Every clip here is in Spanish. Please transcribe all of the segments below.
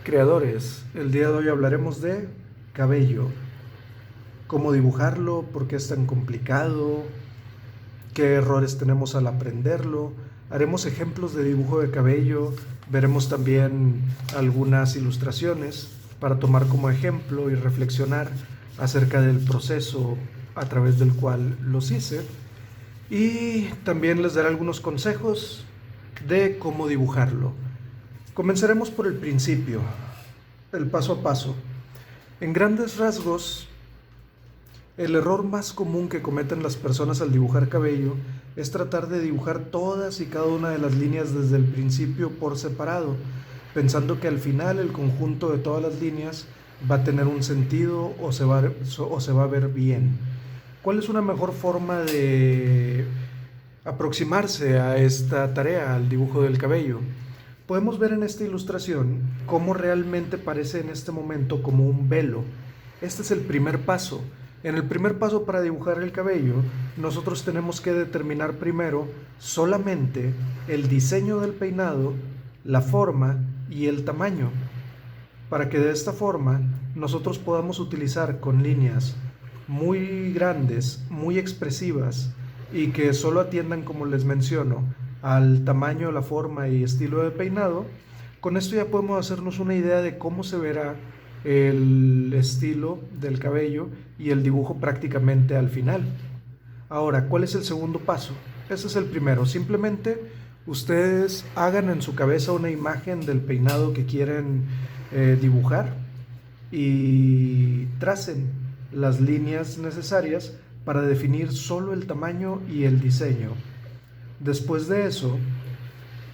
Creadores, el día de hoy hablaremos de cabello, cómo dibujarlo, por qué es tan complicado, qué errores tenemos al aprenderlo. Haremos ejemplos de dibujo de cabello, veremos también algunas ilustraciones para tomar como ejemplo y reflexionar acerca del proceso a través del cual los hice. Y también les daré algunos consejos de cómo dibujarlo. Comenzaremos por el principio, el paso a paso. En grandes rasgos, el error más común que cometen las personas al dibujar cabello es tratar de dibujar todas y cada una de las líneas desde el principio por separado, pensando que al final el conjunto de todas las líneas va a tener un sentido o se va a ver bien. ¿Cuál es una mejor forma de aproximarse a esta tarea, al dibujo del cabello? Podemos ver en esta ilustración cómo realmente parece en este momento como un velo. Este es el primer paso. En el primer paso para dibujar el cabello, nosotros tenemos que determinar primero solamente el diseño del peinado, la forma y el tamaño, para que de esta forma nosotros podamos utilizar con líneas muy grandes, muy expresivas y que solo atiendan, como les menciono, al tamaño, la forma y estilo de peinado. Con esto ya podemos hacernos una idea de cómo se verá el estilo del cabello y el dibujo prácticamente al final. Ahora, ¿cuál es el segundo paso? Ese es el primero. Simplemente ustedes hagan en su cabeza una imagen del peinado que quieren dibujar y tracen las líneas necesarias para definir solo el tamaño y el diseño. Después de eso,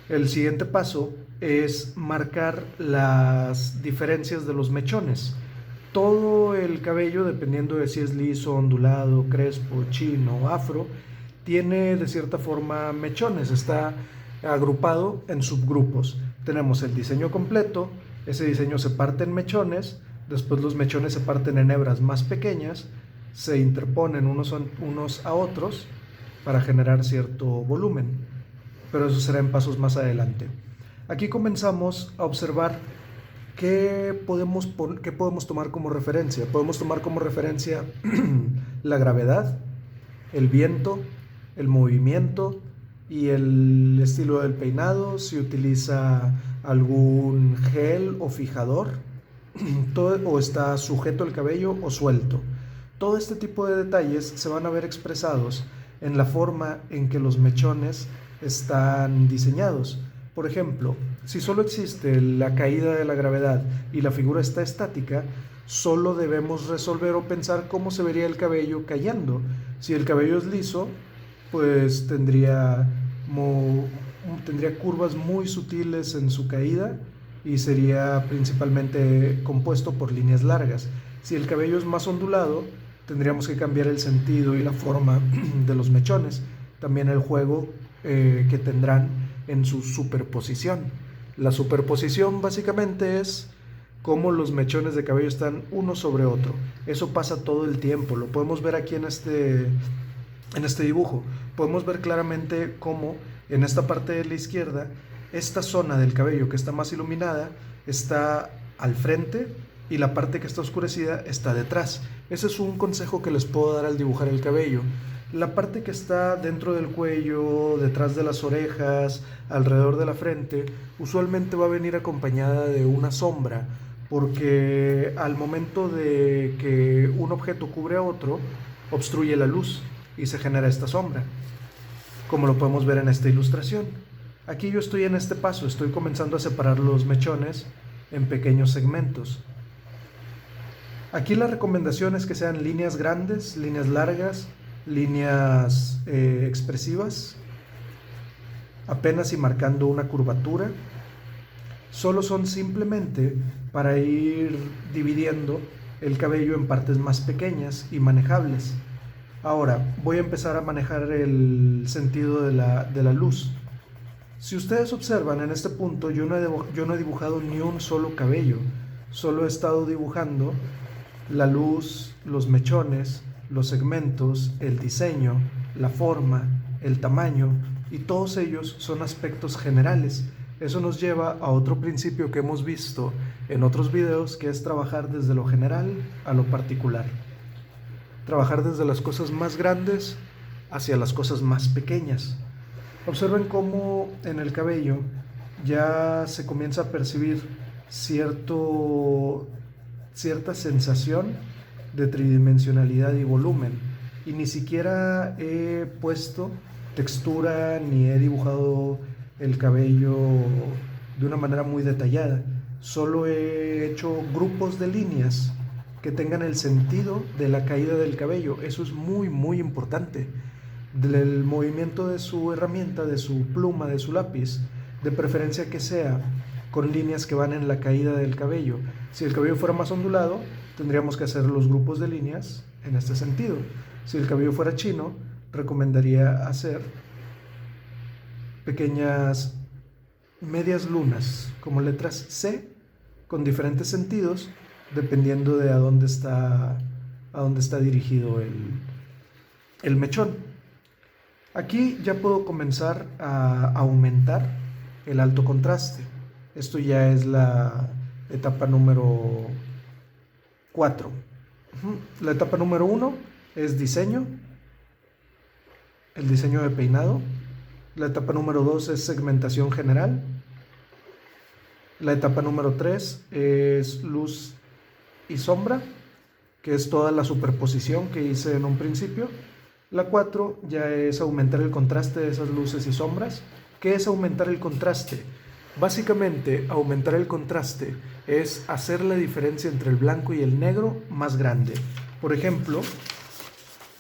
el siguiente paso es marcar las diferencias de los mechones. Todo el cabello, dependiendo de si es liso, ondulado, crespo, chino o afro, tiene de cierta forma mechones, está agrupado en subgrupos. Tenemos el diseño completo, ese diseño se parte en mechones, después los mechones se parten en hebras más pequeñas, se interponen unos a otros para generar cierto volumen, pero eso será en pasos más adelante. Aquí comenzamos a observar qué podemos tomar como referencia. Podemos tomar como referencia la gravedad, el viento, el movimiento y el estilo del peinado, si utiliza algún gel o fijador, o está sujeto el cabello o suelto. Todo este tipo de detalles se van a ver expresados en la forma en que los mechones están diseñados. Por ejemplo, si solo existe la caída de la gravedad y la figura está estática, solo debemos resolver o pensar cómo se vería el cabello cayendo. Si el cabello es liso, pues tendría curvas muy sutiles en su caída y sería principalmente compuesto por líneas largas. Si el cabello es más ondulado, tendríamos que cambiar el sentido y la forma de los mechones. También el juego que tendrán en su superposición. La superposición básicamente es cómo los mechones de cabello están uno sobre otro. Eso pasa todo el tiempo, lo podemos ver aquí en este dibujo. Podemos ver claramente cómo en esta parte de la izquierda, esta zona del cabello que está más iluminada está al frente y la parte que está oscurecida está detrás. Ese es un consejo que les puedo dar al dibujar el cabello. La parte que está dentro del cuello, detrás de las orejas, alrededor de la frente, usualmente va a venir acompañada de una sombra, porque al momento de que un objeto cubre a otro, obstruye la luz y se genera esta sombra, como lo podemos ver en esta ilustración. Aquí yo estoy en este paso, estoy comenzando a separar los mechones en pequeños segmentos. Aquí la recomendación es que sean líneas grandes, líneas largas, líneas expresivas, apenas y marcando una curvatura. Solo son simplemente para ir dividiendo el cabello en partes más pequeñas y manejables. Ahora voy a empezar a manejar el sentido de la luz. Si ustedes observan en este punto, yo no he dibujado ni un solo cabello, solo he estado dibujando la luz, los mechones, los segmentos, el diseño, la forma, el tamaño, y todos ellos son aspectos generales Eso nos lleva a otro principio que hemos visto en otros videos, que es trabajar desde lo general a lo particular. Trabajar desde las cosas más grandes hacia las cosas más pequeñas. Observen cómo en el cabello ya se comienza a percibir cierta sensación de tridimensionalidad y volumen, y ni siquiera he puesto textura ni he dibujado el cabello de una manera muy detallada. Solo he hecho grupos de líneas que tengan el sentido de la caída del cabello. Eso es muy muy importante. Del movimiento de su herramienta, de su pluma, de su lápiz, de preferencia que sea con líneas que van en la caída del cabello. Si el cabello fuera más ondulado, tendríamos que hacer los grupos de líneas en este sentido. Si el cabello fuera chino, recomendaría hacer pequeñas medias lunas, como letras C, con diferentes sentidos, dependiendo de a dónde está dirigido el mechón. Aquí ya puedo comenzar a aumentar el alto contraste. Esto ya es la etapa número 4. La etapa número 1 es diseño, el diseño de peinado. La etapa número 2 es segmentación general. La etapa número 3 es luz y sombra, que es toda la superposición que hice en un principio. La 4 ya es aumentar el contraste de esas luces y sombras. ¿Qué es aumentar el contraste? Básicamente, aumentar el contraste es hacer la diferencia entre el blanco y el negro más grande. Por ejemplo,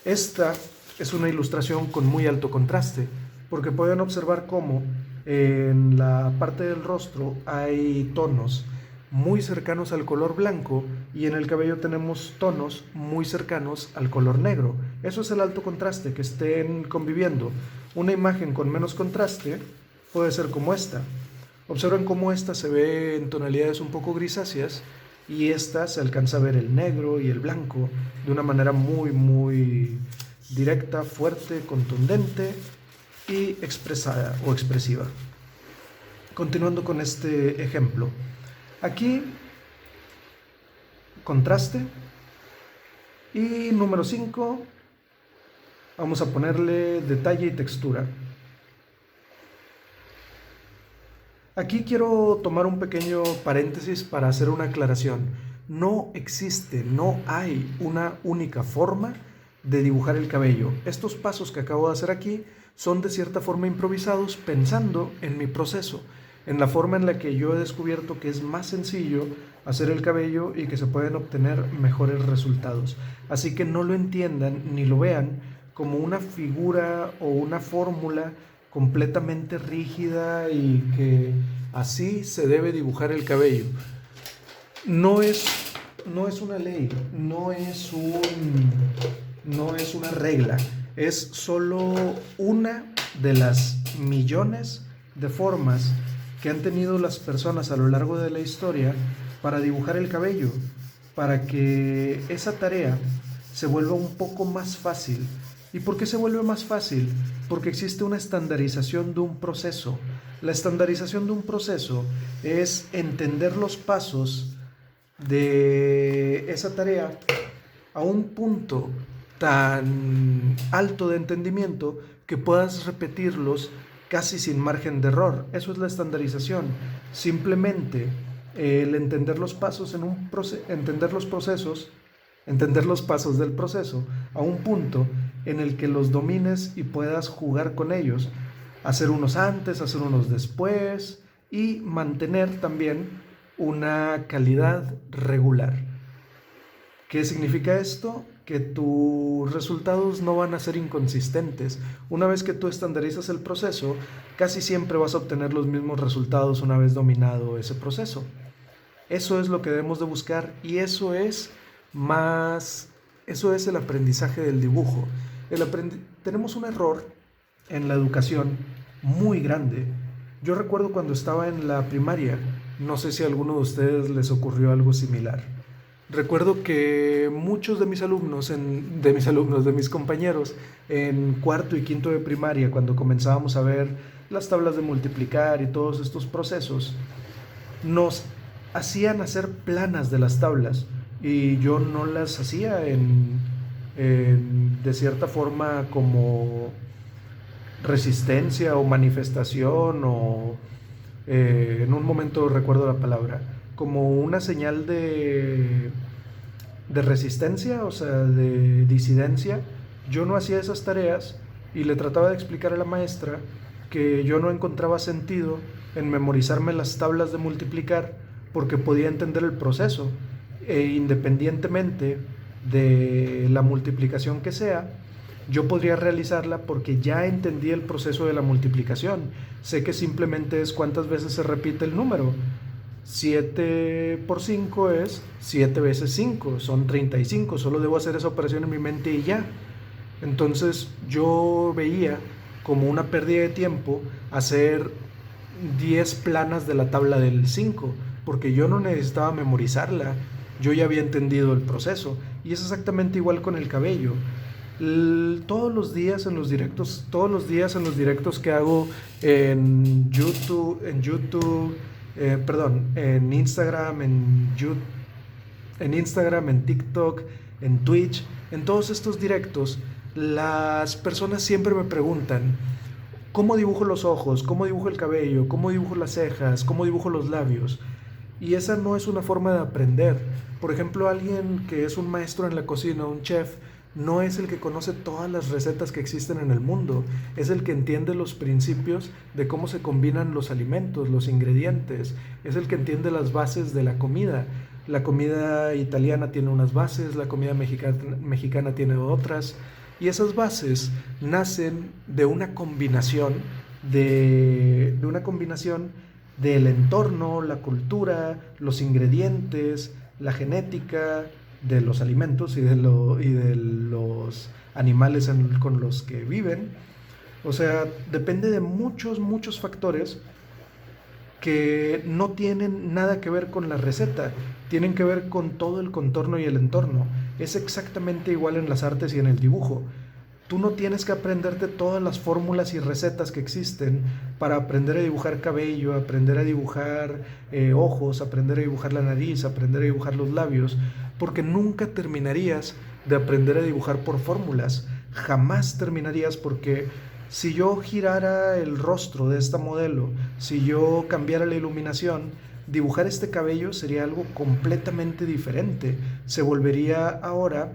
esta es una ilustración con muy alto contraste, porque pueden observar cómo en la parte del rostro hay tonos muy cercanos al color blanco y en el cabello tenemos tonos muy cercanos al color negro. Eso es el alto contraste, que estén conviviendo. Una imagen con menos contraste puede ser como esta. Observen cómo esta se ve en tonalidades un poco grisáceas y esta se alcanza a ver el negro y el blanco de una manera muy muy directa, fuerte, contundente y expresada o expresiva. Continuando con este ejemplo, aquí contraste, y número 5 vamos a ponerle detalle y textura. Aquí quiero tomar un pequeño paréntesis para hacer una aclaración. No existe, no hay una única forma de dibujar el cabello. Estos pasos que acabo de hacer aquí son de cierta forma improvisados, pensando en mi proceso, en la forma en la que yo he descubierto que es más sencillo hacer el cabello y que se pueden obtener mejores resultados. Así que no lo entiendan ni lo vean como una figura o una fórmula completamente rígida y que así se debe dibujar el cabello. No es una ley, no es una regla, es solo una de las millones de formas que han tenido las personas a lo largo de la historia para dibujar el cabello, para que esa tarea se vuelva un poco más fácil. ¿Y por qué se vuelve más fácil? Porque existe una estandarización de un proceso. La estandarización de un proceso es entender los pasos de esa tarea a un punto tan alto de entendimiento que puedas repetirlos casi sin margen de error. Eso es la estandarización. Simplemente el entender los pasos entender los pasos del proceso a un punto en el que los domines y puedas jugar con ellos, hacer unos antes, hacer unos después y mantener también una calidad regular. ¿Qué significa esto? Que tus resultados no van a ser inconsistentes. Una vez que tú estandarizas el proceso, casi siempre vas a obtener los mismos resultados una vez dominado ese proceso. Eso es lo que debemos de buscar y eso es el aprendizaje del dibujo. Tenemos un error en la educación muy grande. Yo recuerdo cuando estaba en la primaria, no sé si a alguno de ustedes les ocurrió algo similar. Recuerdo que muchos de mis compañeros, en cuarto y quinto de primaria, cuando comenzábamos a ver las tablas de multiplicar y todos estos procesos, nos hacían hacer planas de las tablas y yo no las hacía de cierta forma como resistencia o manifestación o en un momento recuerdo la palabra, como una señal de resistencia, o sea, de disidencia. Yo no hacía esas tareas y le trataba de explicar a la maestra que yo no encontraba sentido en memorizarme las tablas de multiplicar porque podía entender el proceso e independientemente de la multiplicación que sea, yo podría realizarla porque ya entendí el proceso de la multiplicación. Sé que simplemente es cuántas veces se repite el número. 7 por 5 es 7 veces 5, son 35. Solo debo hacer esa operación en mi mente y ya. Entonces yo veía como una pérdida de tiempo hacer 10 planas de la tabla del 5, porque yo no necesitaba memorizarla, yo ya había entendido el proceso. Y es exactamente igual con el cabello. Todos los días en los directos que hago en Instagram, en Instagram, en TikTok, en Twitch, en todos estos directos, las personas siempre me preguntan, ¿cómo dibujo los ojos? ¿Cómo dibujo el cabello? ¿Cómo dibujo las cejas? ¿Cómo dibujo los labios? Y esa no es una forma de aprender. Por ejemplo, alguien que es un maestro en la cocina, un chef, no es el que conoce todas las recetas que existen en el mundo, es el que entiende los principios de cómo se combinan los alimentos, los ingredientes, es el que entiende las bases de la comida. La comida italiana tiene unas bases, la comida mexicana tiene otras, y esas bases nacen de una combinación del entorno, la cultura, los ingredientes, la genética de los alimentos y de los animales con los que viven. O sea, depende de muchos factores que no tienen nada que ver con la receta, tienen que ver con todo el contorno y el entorno. Es exactamente igual en las artes y en el dibujo. Tú no tienes que aprenderte todas las fórmulas y recetas que existen para aprender a dibujar cabello, aprender a dibujar ojos, aprender a dibujar la nariz, aprender a dibujar los labios, porque nunca terminarías de aprender a dibujar por fórmulas. Jamás terminarías, porque si yo girara el rostro de esta modelo, si yo cambiara la iluminación, dibujar este cabello sería algo completamente diferente. Se volvería ahora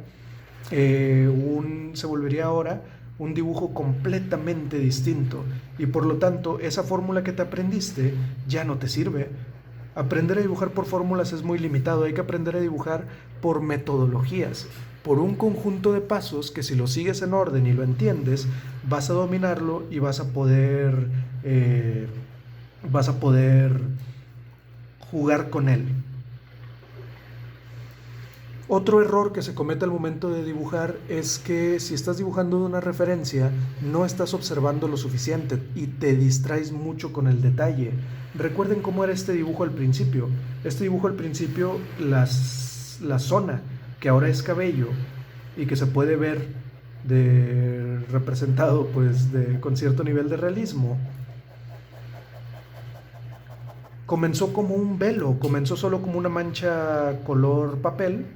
un dibujo completamente distinto, y por lo tanto esa fórmula que te aprendiste ya no te sirve. Aprender a dibujar por fórmulas es muy limitado, hay que aprender a dibujar por metodologías, por un conjunto de pasos que si lo sigues en orden y lo entiendes, vas a dominarlo y vas a poder jugar con él. Otro error que se comete al momento de dibujar es que si estás dibujando una referencia, no estás observando lo suficiente y te distraes mucho con el detalle. Recuerden cómo era este dibujo al principio. Este dibujo al principio, la zona que ahora es cabello y que se puede ver representado con cierto nivel de realismo, comenzó como un velo, comenzó solo como una mancha color papel.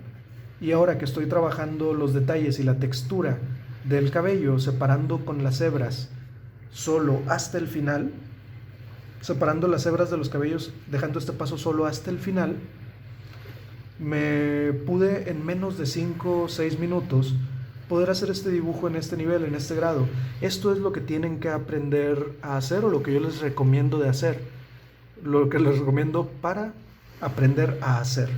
Y ahora que estoy trabajando los detalles y la textura del cabello, separando con las hebras solo hasta el final, separando las hebras de los cabellos, dejando este paso solo hasta el final, me pude en menos de 5 o 6 minutos poder hacer este dibujo en este nivel, en este grado. Esto es lo que tienen que aprender a hacer, o lo que yo les recomiendo de hacer, lo que les recomiendo para aprender a hacer.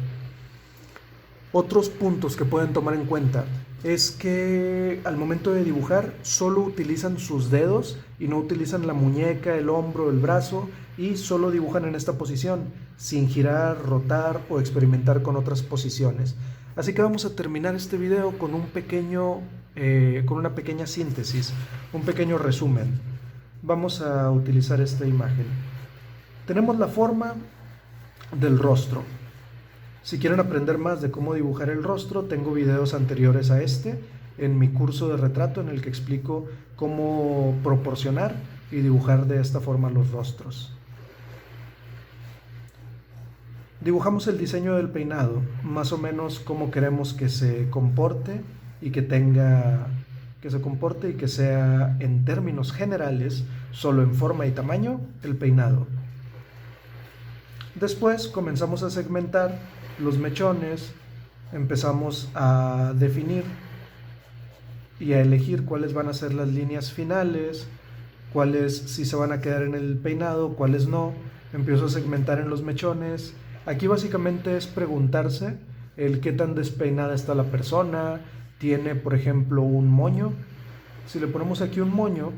Otros puntos que pueden tomar en cuenta es que al momento de dibujar solo utilizan sus dedos y no utilizan la muñeca, el hombro, el brazo, y solo dibujan en esta posición sin girar, rotar o experimentar con otras posiciones. Así que vamos a terminar este video con con una pequeña síntesis, un pequeño resumen. Vamos a utilizar esta imagen. Tenemos la forma del rostro. Si quieren aprender más de cómo dibujar el rostro, tengo videos anteriores a este en mi curso de retrato, en el que explico cómo proporcionar y dibujar de esta forma los rostros. Dibujamos el diseño del peinado, más o menos cómo queremos que se comporte y que sea en términos generales, solo en forma y tamaño, el peinado. Después comenzamos a segmentar los mechones, empezamos a definir y a elegir cuáles van a ser las líneas finales, cuáles si se van a quedar en el peinado, cuáles no. Empiezo a segmentar en los mechones. Aquí básicamente es preguntarse el qué tan despeinada está la persona. Tiene, por ejemplo, un moño. Si le ponemos aquí un moño,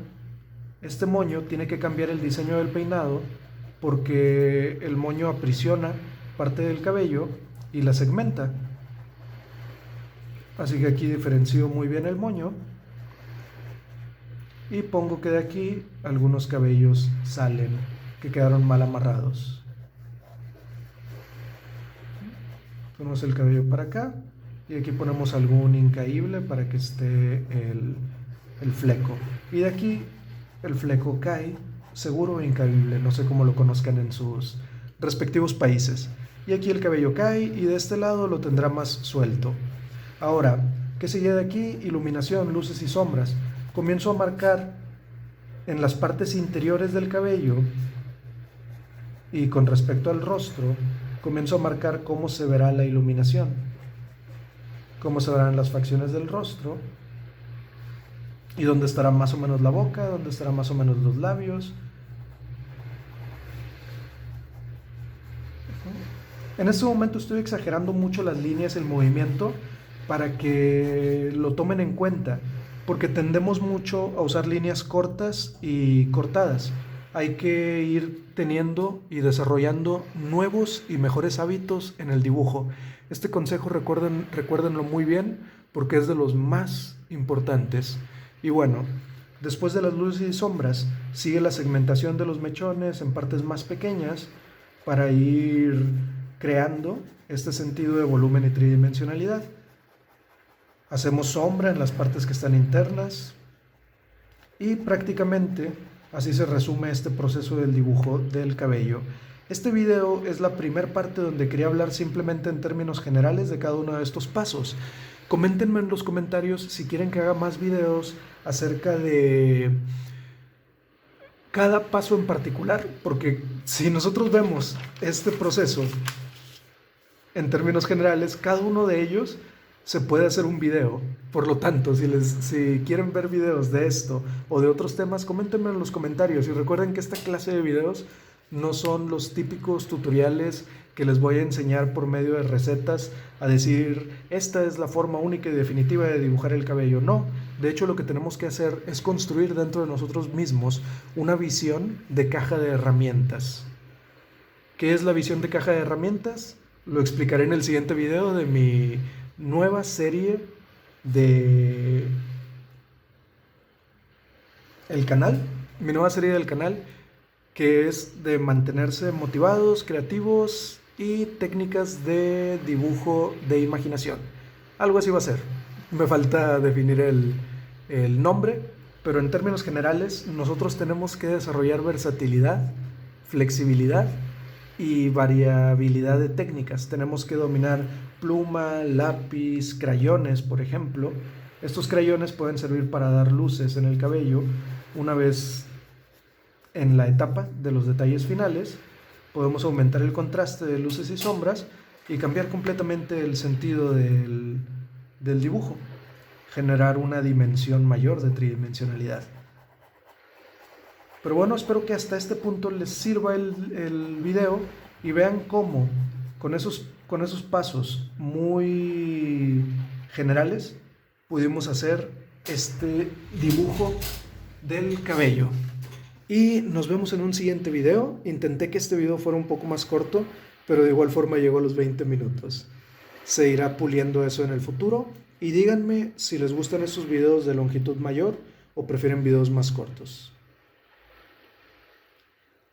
este moño tiene que cambiar el diseño del peinado porque el moño aprisiona parte del cabello y la segmenta. Así que aquí diferencio muy bien el moño y pongo que de aquí algunos cabellos salen que quedaron mal amarrados. Ponemos el cabello para acá y aquí ponemos algún incaíble para que esté el fleco. Y de aquí el fleco cae, seguro o incaíble, no sé cómo lo conozcan en sus respectivos países. Y aquí el cabello cae y de este lado lo tendrá más suelto. Ahora, ¿qué sigue de aquí? Iluminación, luces y sombras. Comienzo a marcar en las partes interiores del cabello y con respecto al rostro, comienzo a marcar cómo se verá la iluminación, cómo se verán las facciones del rostro y dónde estará más o menos la boca, dónde estará más o menos los labios. En este momento estoy exagerando mucho las líneas, el movimiento, para que lo tomen en cuenta, porque tendemos mucho a usar líneas cortas y cortadas. Hay que ir teniendo y desarrollando nuevos y mejores hábitos en el dibujo. Este consejo recuérdenlo muy bien porque es de los más importantes. Y bueno, después de las luces y sombras sigue la segmentación de los mechones en partes más pequeñas para ir creando este sentido de volumen y tridimensionalidad. Hacemos sombra en las partes que están internas y prácticamente así se resume este proceso del dibujo del cabello. Este video es la primera parte donde quería hablar simplemente en términos generales de cada uno de estos pasos. Coméntenme en los comentarios si quieren que haga más videos acerca de cada paso en particular, porque si nosotros vemos este proceso en términos generales, cada uno de ellos se puede hacer un video. Por lo tanto, si quieren ver videos de esto o de otros temas, coméntenme en los comentarios y recuerden que esta clase de videos no son los típicos tutoriales que les voy a enseñar por medio de recetas a decir esta es la forma única y definitiva de dibujar el cabello. No, de hecho lo que tenemos que hacer es construir dentro de nosotros mismos una visión de caja de herramientas. ¿Qué es la visión de caja de herramientas? Lo explicaré en el siguiente video de mi nueva serie de el canal, mi nueva serie del canal, que es de mantenerse motivados, creativos y técnicas de dibujo de imaginación. Algo así va a ser. Me falta definir el nombre, pero en términos generales nosotros tenemos que desarrollar versatilidad, flexibilidad y variabilidad de técnicas. Tenemos que dominar pluma, lápiz, crayones, por ejemplo. Estos crayones pueden servir para dar luces en el cabello. Una vez en la etapa de los detalles finales, podemos aumentar el contraste de luces y sombras y cambiar completamente el sentido del dibujo, generar una dimensión mayor de tridimensionalidad. Pero bueno, espero que hasta este punto les sirva el video y vean cómo con esos pasos muy generales pudimos hacer este dibujo del cabello. Y nos vemos en un siguiente video. Intenté que este video fuera un poco más corto, pero de igual forma llegó a los 20 minutos. Se irá puliendo eso en el futuro. Y díganme si les gustan estos videos de longitud mayor o prefieren videos más cortos.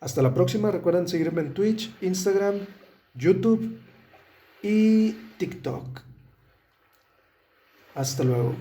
Hasta la próxima. Recuerden seguirme en Twitch, Instagram, YouTube y TikTok. Hasta luego.